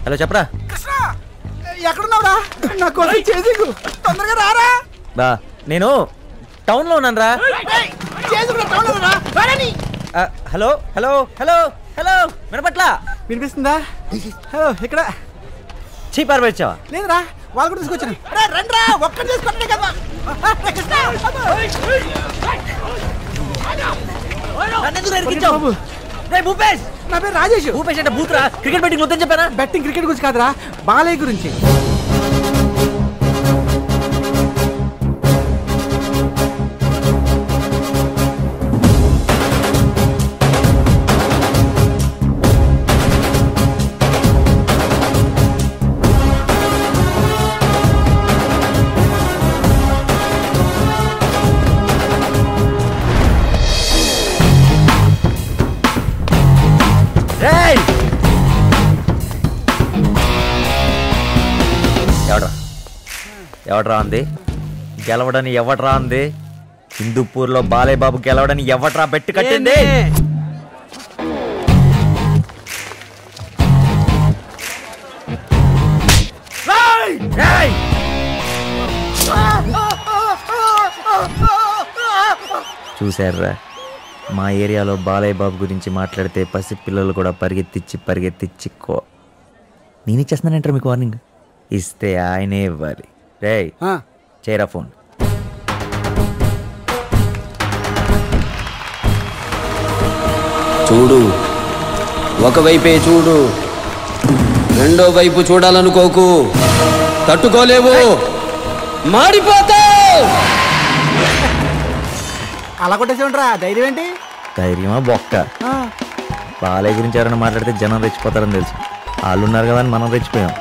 Hello చెప్పరా. ఎక్కడున్నావురా? నా కోసం చేసింగు తొందరగా రారా. బా నేను టౌన్ లో ఉన్నాను రా. హలో హలో హలో హలో వినపట్లా? వినిపిస్తుందా? హలో ఇక్కడ చీపారు పెట్టావా? లేదురా, వాళ్ళు కూడా తీసుకొచ్చాను. రండిరా, ఒక్కటి తీసుకొచ్చే కదా. భూపేష్, నా పేరు రాజేష్. భూపేష్ అంటే బూత్రా. క్రికెట్ బెట్టింగ్ వద్దని చెప్పానా? బెట్టింగ్ క్రికెట్ గురించి కాదురా, బాలయ్య గురించి. ఎవడ్రా అంది? గెలవడని ఎవడ్రా అంది? హిందూపూర్లో బాలయ్య బాబు గెలవడని ఎవడ్రా బెట్టు కట్టింది? చూశారా, మా ఏరియాలో బాలయ్య బాబు గురించి మాట్లాడితే పసిపిల్లలు కూడా పరిగెత్తిచ్చి నేను ఇచ్చేస్తున్నానంటారు మీకు వార్నింగ్. ఇస్తే ఆయనే ఇవ్వాలి. రేయ్ చేరా ఫోన్. చూడు, ఒకవైపే చూడు, రెండో వైపు చూడాలనుకోకు. తట్టుకోలేవు, మాడిపోతావు. అలా కొట్టేసేయండిరా. ధైర్యం ఏంటి? ధైర్యమా బొక్క. బాలయ్య గురించి ఎవరైనా మాట్లాడితే జనం రెచ్చిపోతారని తెలుసు. వాళ్ళు ఉన్నారు కదా అని మనం రెచ్చిపోయాం.